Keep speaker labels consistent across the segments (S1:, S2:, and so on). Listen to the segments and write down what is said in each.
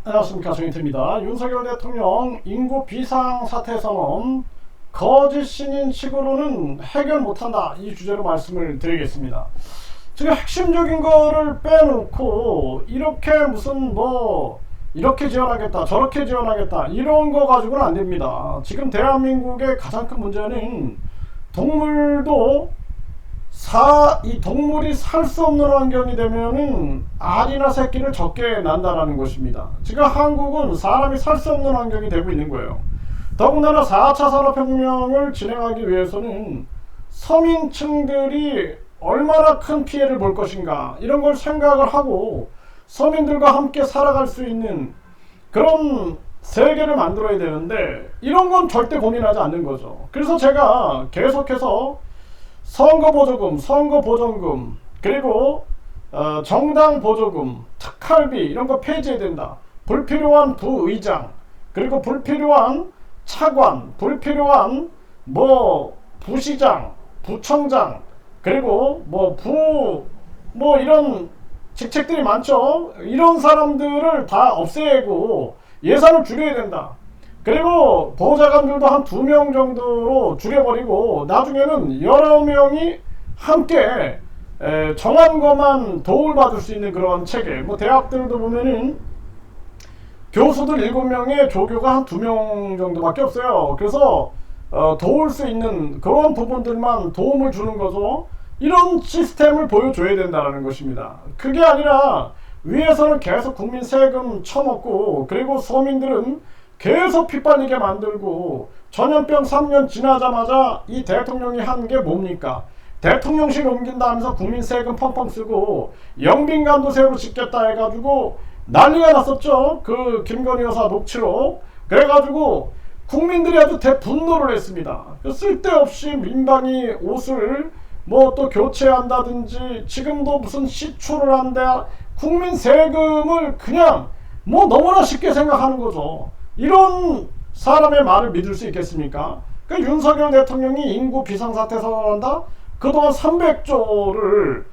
S1: 안녕하십니까, 정인태입니다. 윤석열 대통령 인구 비상사태선언 거짓 신인식으로는 해결 못한다, 이 주제로 말씀을 드리겠습니다. 지금 핵심적인 거를 빼놓고 이렇게 무슨 이렇게 지원하겠다 저렇게 지원하겠다 이런 거 가지고는 안 됩니다. 지금 대한민국의 가장 큰 문제는 동물도 이 동물이 살 수 없는 환경이 되면은 알이나 새끼를 적게 난다라는 것입니다. 지금 한국은 사람이 살 수 없는 환경이 되고 있는 거예요. 더군다나 4차 산업혁명을 진행하기 위해서는 서민층들이 얼마나 큰 피해를 볼 것인가, 이런 걸 생각을 하고 서민들과 함께 살아갈 수 있는 그런 세계를 만들어야 되는데, 이런 건 절대 고민하지 않는 거죠. 그래서 제가 계속해서 선거보조금, 선거보전금, 그리고 정당 보조금, 특활비 이런 거 폐지해야 된다. 불필요한 부의장, 그리고 불필요한 차관, 불필요한 부시장, 부청장, 그리고 이런 직책들이 많죠. 이런 사람들을 다 없애고 예산을 줄여야 된다. 그리고 보좌관들도 한 2명 정도로 줄여버리고 나중에는 여러 명이 함께 정한 것만 도움을 받을 수 있는 그런 체계. 대학들도 보면은 교수들 7명에 조교가 한 2명 정도밖에 없어요. 그래서 도울 수 있는 그런 부분들만 도움을 주는 거죠. 이런 시스템을 보여줘야 된다는 것입니다. 그게 아니라 위에서는 계속 국민 세금 쳐먹고, 그리고 서민들은 계속 피 빨리게 만들고, 전염병 3년 지나자마자 이 대통령이 한 게 뭡니까? 대통령실 옮긴다 하면서 국민 세금 펑펑 쓰고 영빈관도 새로 짓겠다 해가지고 난리가 났었죠. 그 김건희 여사 녹취록. 그래가지고 국민들이 아주 대분노를 했습니다. 쓸데없이 민방위 옷을 또 교체한다든지, 지금도 무슨 시초를 한다, 국민 세금을 그냥 너무나 쉽게 생각하는 거죠. 이런 사람의 말을 믿을 수 있겠습니까? 그러니까 윤석열 대통령이 인구 비상사태 선언한다? 그동안 300조를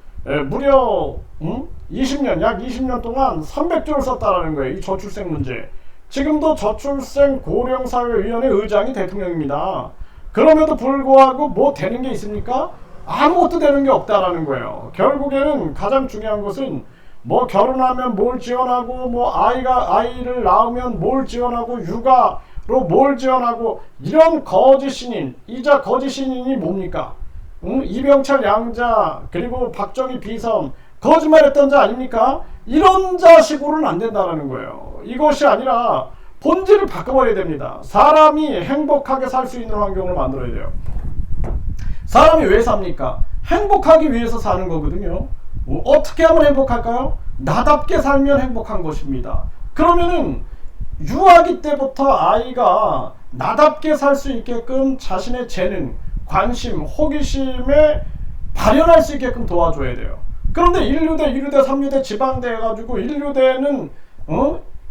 S1: 무려 20년, 약 20년 동안 300조를 썼다라는 거예요. 이 저출생 문제. 지금도 저출생 고령사회위원회 의장이 대통령입니다. 그럼에도 불구하고 되는 게 있습니까? 아무것도 되는 게 없다라는 거예요. 결국에는 가장 중요한 것은 결혼하면 뭘 지원하고, 아이를 낳으면 뭘 지원하고, 육아로 뭘 지원하고, 이런 거짓 신인, 이자 거짓 신인이 뭡니까? 이병철 양자, 그리고 박정희 비선, 거짓말했던 자 아닙니까? 이런 자식으로는 안 된다는 거예요. 이것이 아니라 본질을 바꿔버려야 됩니다. 사람이 행복하게 살 수 있는 환경을 만들어야 돼요. 사람이 왜 삽니까? 행복하기 위해서 사는 거거든요. 어떻게 하면 행복할까요? 나답게 살면 행복한 것입니다. 그러면은 유아기 때부터 아이가 나답게 살 수 있게끔 자신의 재능, 관심, 호기심에 발현할 수 있게끔 도와줘야 돼요. 그런데 1류대, 2류대, 3류대, 지방대 해가지고 1류대는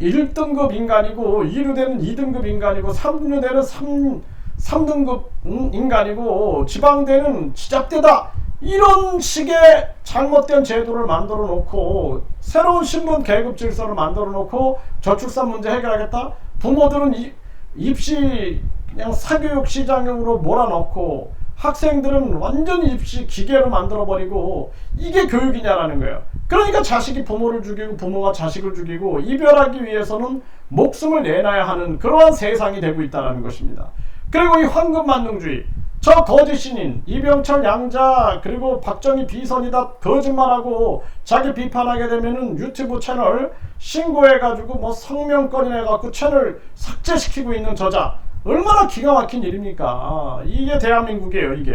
S1: 1등급 인간이고, 2류대는 2등급 인간이고, 3류대는 3등급 인간이고, 지방대는 지잡대다, 이런 식의 잘못된 제도를 만들어 놓고, 새로운 신분 계급 질서를 만들어 놓고 저출산 문제 해결하겠다? 부모들은 입시 그냥 사교육 시장으로 몰아넣고, 학생들은 완전 입시 기계로 만들어버리고, 이게 교육이냐라는 거예요. 그러니까 자식이 부모를 죽이고 부모가 자식을 죽이고, 이별하기 위해서는 목숨을 내놔야 하는 그러한 세상이 되고 있다는 것입니다. 그리고 이 황금만능주의, 저 거짓 신인 이병철 양자, 그리고 박정희 비선이다 거짓말하고 자기 비판하게 되면은 유튜브 채널 신고해가지고 성명권이 내갖고 채널 삭제시키고 있는 저자, 얼마나 기가 막힌 일입니까? 이게 대한민국이에요. 이게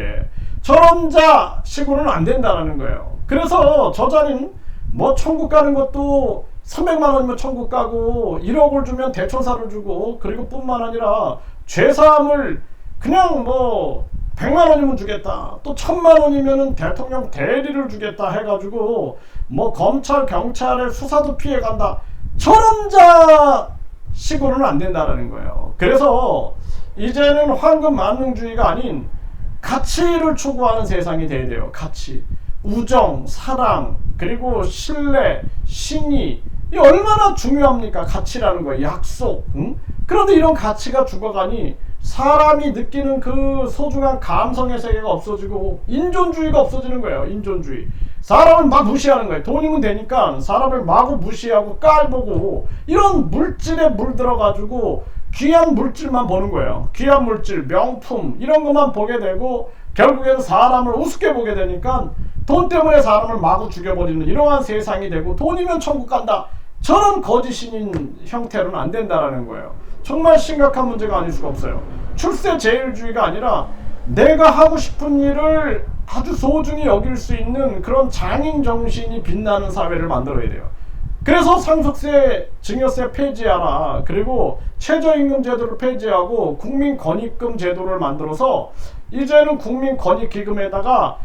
S1: 저런 자식으로는 안 된다는 거예요. 그래서 저자는 천국 가는 것도 300만 원이면 천국 가고, 1억을 주면 대천사를 주고, 그리고 뿐만 아니라 죄사함을 그냥 100만 원이면 주겠다, 또 1000만 원이면은 대통령 대리를 주겠다 해가지고 검찰 경찰의 수사도 피해간다. 저런 자식으로는 안 된다라는 거예요. 그래서 이제는 황금만능주의가 아닌 가치를 추구하는 세상이 돼야 돼요. 가치, 우정, 사랑, 그리고 신뢰, 신의, 이 얼마나 중요합니까? 가치라는 거예요. 약속. 응? 그런데 이런 가치가 죽어가니 사람이 느끼는 그 소중한 감성의 세계가 없어지고 인존주의가 없어지는 거예요. 인존주의. 사람을 막 무시하는 거예요. 돈이면 되니까 사람을 마구 무시하고 깔보고 이런 물질에 물들어가지고 귀한 물질만 보는 거예요. 귀한 물질, 명품 이런 것만 보게 되고 결국에는 사람을 우습게 보게 되니까 돈 때문에 사람을 마구 죽여버리는 이러한 세상이 되고 돈이면 천국 간다. 저런 거짓신인 형태로는 안 된다라는 거예요. 정말 심각한 문제가 아닐 수가 없어요. 출세제일주의가 아니라 내가 하고 싶은 일을 아주 소중히 여길 수 있는 그런 장인 정신이 빛나는 사회를 만들어야 돼요. 그래서 상속세, 증여세 폐지하라. 그리고 최저임금 제도를 폐지하고 국민권익금 제도를 만들어서 이제는 국민권익기금에다가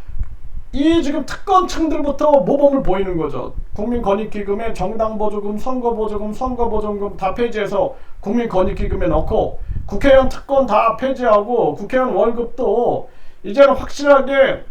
S1: 이 지금 특권층들부터 모범을 보이는 거죠. 국민권익기금에 정당보조금, 선거보조금, 선거보조금 다 폐지해서 국민권익기금에 넣고 국회의원 특권 다 폐지하고 국회의원 월급도 이제는 확실하게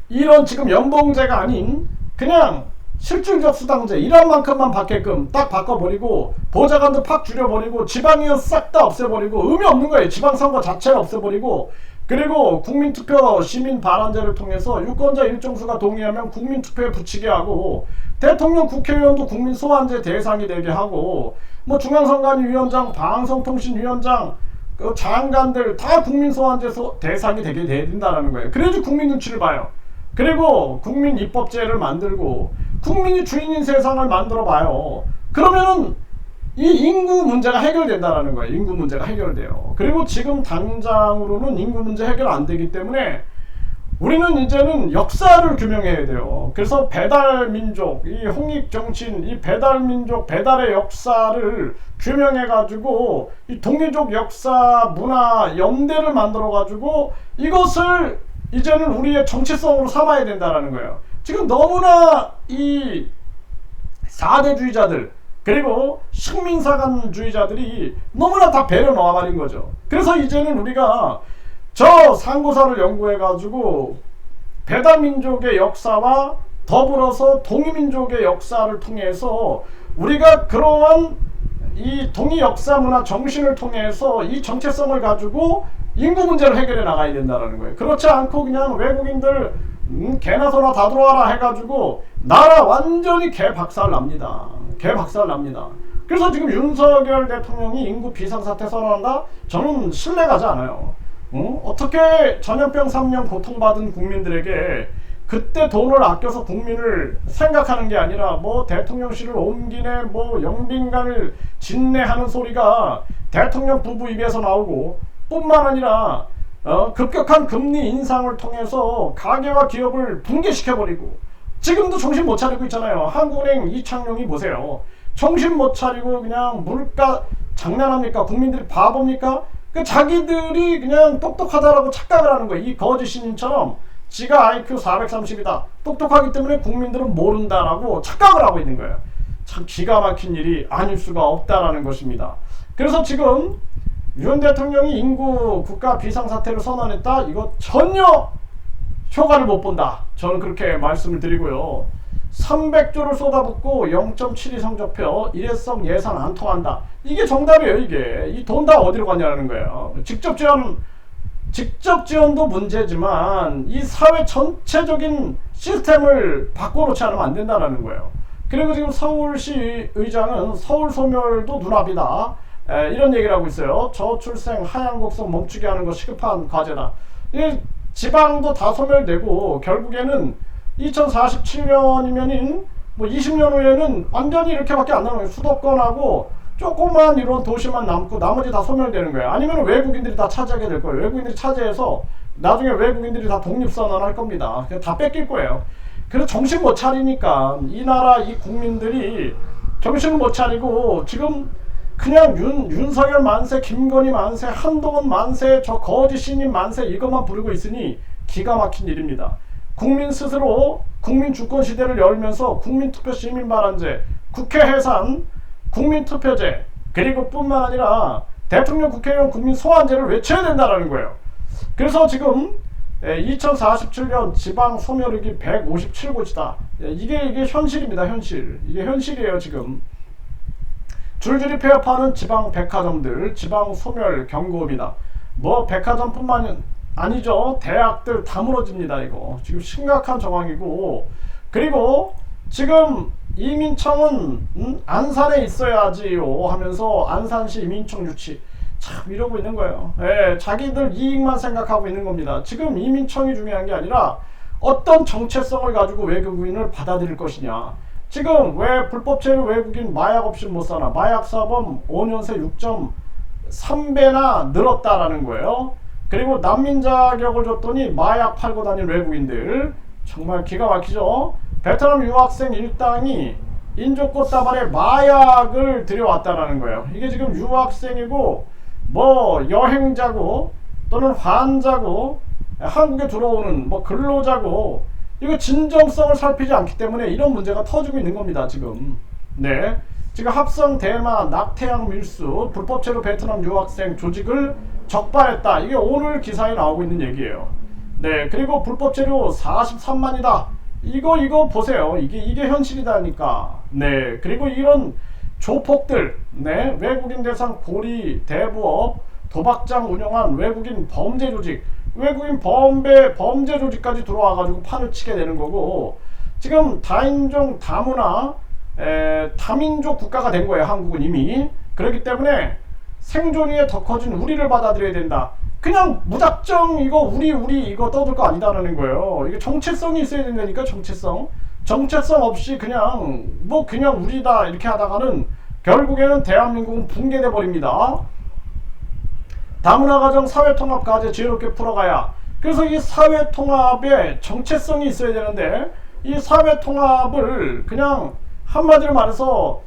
S1: 이런 지금 연봉제가 아닌 그냥 실질적 수당제 일한 만큼만 받게끔 딱 바꿔버리고 보좌관도 팍 줄여버리고 지방의원 싹 다 없애버리고 의미 없는 거예요. 지방선거 자체를 없애버리고 그리고 국민투표 시민발언제를 통해서 유권자 일정수가 동의하면 국민투표에 붙이게 하고 대통령 국회의원도 국민소환제 대상이 되게 하고 뭐 중앙선관위원장 방송통신위원장 그 장관들 다 국민소환제 대상이 되게 된다는 거예요. 그래야지 국민 눈치를 봐요. 그리고 국민입법제를 만들고 국민이 주인인 세상을 만들어 봐요. 그러면은 이 인구 문제가 해결된다라는 거예요. 인구 문제가 해결돼요. 그리고 지금 당장으로는 인구 문제 해결 안 되기 때문에 우리는 이제는 역사를 규명해야 돼요. 그래서 배달민족, 이 홍익정신, 이 배달민족, 배달의 역사를 규명해가지고 이 동이족 역사, 문화, 연대를 만들어가지고 이것을 이제는 우리의 정체성으로 삼아야 된다라는 거예요. 지금 너무나 이 4대주의자들 그리고 식민사관주의자들이 너무나 다 배려 놓아버린 거죠. 그래서 이제는 우리가 저 상고사를 연구해가지고 배달민족의 역사와 더불어서 동이민족의 역사를 통해서 우리가 그러한 이 동이 역사 문화 정신을 통해서 이 정체성을 가지고 인구 문제를 해결해 나가야 된다는 거예요. 그렇지 않고 그냥 외국인들 개나 소나 다 들어와라 해가지고 나라 완전히 개박살 납니다. 개박살 납니다. 그래서 지금 윤석열 대통령이 인구 비상사태 선언한다? 저는 신뢰가지 않아요. 어떻게 전염병 3년 고통받은 국민들에게 그때 돈을 아껴서 국민을 생각하는 게 아니라 뭐 대통령실을 옮기네 뭐 영빈관을 짓네하는 소리가 대통령 부부 입에서 나오고 뿐만 아니라 급격한 금리 인상을 통해서 가계와 기업을 붕괴시켜버리고 지금도 정신 못 차리고 있잖아요. 한국은행 이창용이 보세요. 정신 못 차리고 그냥 물가 장난합니까? 국민들이 바보입니까? 그 자기들이 그냥 똑똑하다라고 착각을 하는 거예요. 이 거짓 신인처럼 지가 IQ 430이다. 똑똑하기 때문에 국민들은 모른다라고 착각을 하고 있는 거예요. 참 기가 막힌 일이 아닐 수가 없다라는 것입니다. 그래서 지금 윤 대통령이 인구 국가 비상사태를 선언했다? 이거 전혀 효과를 못 본다. 저는 그렇게 말씀을 드리고요. 300조를 쏟아붓고 0.72 성적표 일회성 예산 안 통한다. 이게 정답이에요. 이게 이 돈 다 어디로 가냐는 거예요. 직접 지원도 문제지만 이 사회 전체적인 시스템을 바꿔놓지 않으면 안 된다는 거예요. 그리고 지금 서울시 의장은 서울 소멸도 눈앞이다. 이런 얘기를 하고 있어요. 저출생 하향 곡선 멈추게 하는 거 시급한 과제다. 이 지방도 다 소멸되고 결국에는 2047년이면은 뭐 20년 후에는 완전히 이렇게밖에 안 남아요. 수도권하고 조그만 이런 도시만 남고 나머지 다 소멸되는 거예요. 아니면 외국인들이 다 차지하게 될 거예요. 외국인들이 차지해서 나중에 외국인들이 다 독립선언할 겁니다. 다 뺏길 거예요. 그래서 정신 못 차리니까 이 나라 이 국민들이 정신을 못 차리고 지금 그냥 윤석열 만세, 김건희 만세, 한동훈 만세, 저 거짓 신임 만세 이것만 부르고 있으니 기가 막힌 일입니다. 국민 스스로 국민 주권 시대를 열면서 국민투표 시민발언제, 국회 해산, 국민투표제 그리고 뿐만 아니라 대통령 국회의원 국민 소환제를 외쳐야 된다는 거예요. 그래서 지금 2047년 지방 소멸의기 157곳이다. 이게 현실입니다. 현실. 이게 현실이에요. 지금 줄줄이 폐업하는 지방 백화점들, 지방 소멸 경고입니다. 뭐 백화점뿐만 아니죠. 대학들 다 무너집니다. 이거 지금 심각한 정황이고, 그리고 지금 이민청은 안산에 있어야지요 하면서 안산시 이민청 유치 참 이러고 있는 거예요. 예, 자기들 이익만 생각하고 있는 겁니다. 지금 이민청이 중요한 게 아니라 어떤 정체성을 가지고 외국인을 받아들일 것이냐. 지금 왜 불법 체류 외국인 마약 없이 못 사나. 마약 사범 5년 새 6.3배나 늘었다라는 거예요. 그리고 난민 자격을 줬더니 마약 팔고 다니는 외국인들 정말 기가 막히죠. 베트남 유학생 일당이 인조꽃다발에 마약을 들여왔다라는 거예요. 이게 지금 유학생이고 뭐 여행자고 또는 환자고 한국에 들어오는 뭐 근로자고, 이거 진정성을 살피지 않기 때문에 이런 문제가 터지고 있는 겁니다. 지금 네, 지금 합성 대마 낙태양 밀수 불법 체류 베트남 유학생 조직을 적발했다. 이게 오늘 기사에 나오고 있는 얘기예요. 네, 그리고 불법 체류 43만이다. 이거 보세요. 이게 현실이다니까. 네, 그리고 이런 조폭들, 네, 외국인 대상 고리 대부업 도박장 운영한 외국인 범죄 조직, 외국인 범죄 조직까지 들어와가지고 판을 치게 되는 거고, 지금 다인종 다문화 다민족 국가가 된 거예요. 한국은 이미. 그렇기 때문에 생존 위에 더 커진 우리를 받아들여야 된다. 그냥 무작정 이거 우리 이거 떠들 거 아니다라는 거예요. 이게 정체성이 있어야 된다니까. 정체성 없이 그냥 그냥 우리다 이렇게 하다가는 결국에는 대한민국은 붕괴돼 버립니다. 다문화 가정 사회통합 과제 지혜롭게 풀어가야. 그래서 이 사회통합에 정체성이 있어야 되는데, 이 사회통합을 그냥 한마디로 말해서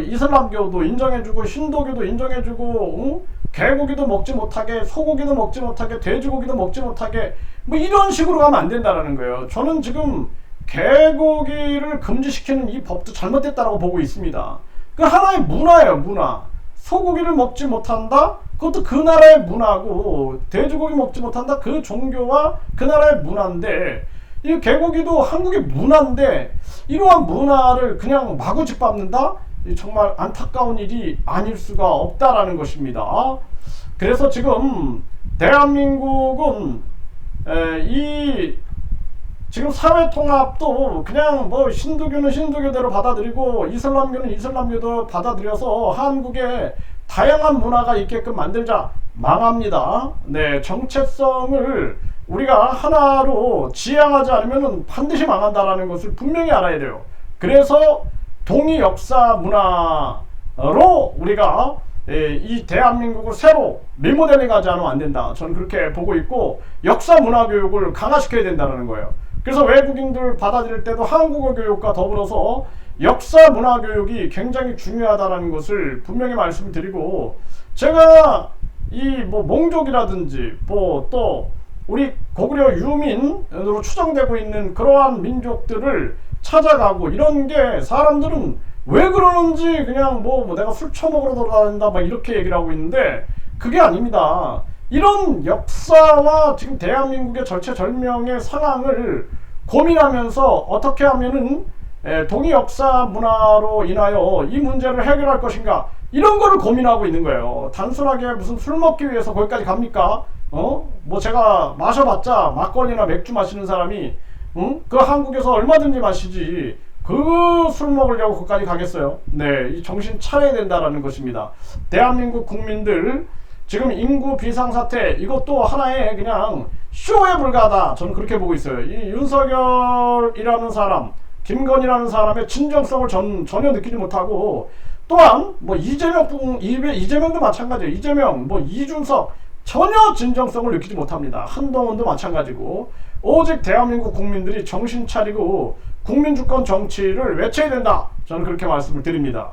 S1: 이슬람교도 인정해주고 힌두교도 인정해주고 개고기도 먹지 못하게, 소고기도 먹지 못하게, 돼지고기도 먹지 못하게, 뭐 이런 식으로 가면 안 된다라는 거예요. 저는 지금 개고기를 금지시키는 이 법도 잘못됐다라고 보고 있습니다. 그 하나의 문화예요. 문화. 소고기를 먹지 못한다? 그것도 그 나라의 문화고, 돼지고기 먹지 못한다? 그 종교와 그 나라의 문화인데, 이 개고기도 한국의 문화인데 이러한 문화를 그냥 마구 짓밟는다? 정말 안타까운 일이 아닐 수가 없다라는 것입니다. 그래서 지금 대한민국은 지금 사회통합도 그냥 뭐 힌두교는 힌두교대로 받아들이고 이슬람교는 이슬람교대로 받아들여서 한국에 다양한 문화가 있게끔 만들자. 망합니다. 네, 정체성을 우리가 하나로 지향하지 않으면 반드시 망한다라는 것을 분명히 알아야 돼요. 그래서 동일 역사 문화로 우리가 이 대한민국을 새로 리모델링하지 않으면 안 된다. 저는 그렇게 보고 있고, 역사 문화 교육을 강화시켜야 된다는 거예요. 그래서 외국인들 받아들일 때도 한국어 교육과 더불어서 역사 문화 교육이 굉장히 중요하다는 것을 분명히 말씀을 드리고, 제가 이 몽족이라든지 또 우리 고구려 유민으로 추정되고 있는 그러한 민족들을 찾아가고, 이런 게 사람들은 왜 그러는지 그냥 내가 술 처먹으러 돌아다닌다 막 이렇게 얘기를 하고 있는데, 그게 아닙니다. 이런 역사와 지금 대한민국의 절체절명의 상황을 고민하면서 어떻게 하면은 동일 역사 문화로 인하여 이 문제를 해결할 것인가, 이런 거를 고민하고 있는 거예요. 단순하게 무슨 술 먹기 위해서 거기까지 갑니까? 제가 마셔봤자 막걸리나 맥주 마시는 사람이 그 한국에서 얼마든지 마시지 그 술 먹으려고 거기까지 가겠어요? 네, 이 정신 차려야 된다라는 것입니다. 대한민국 국민들 지금 인구 비상사태, 이것도 하나의 그냥 쇼에 불과하다. 저는 그렇게 보고 있어요. 이 윤석열이라는 사람, 김건희라는 사람의 진정성을 전혀 느끼지 못하고, 또한 이재명도 마찬가지예요. 이재명, 이준석 전혀 진정성을 느끼지 못합니다. 한동훈도 마찬가지고, 오직 대한민국 국민들이 정신 차리고 국민주권 정치를 외쳐야 된다. 저는 그렇게 말씀을 드립니다.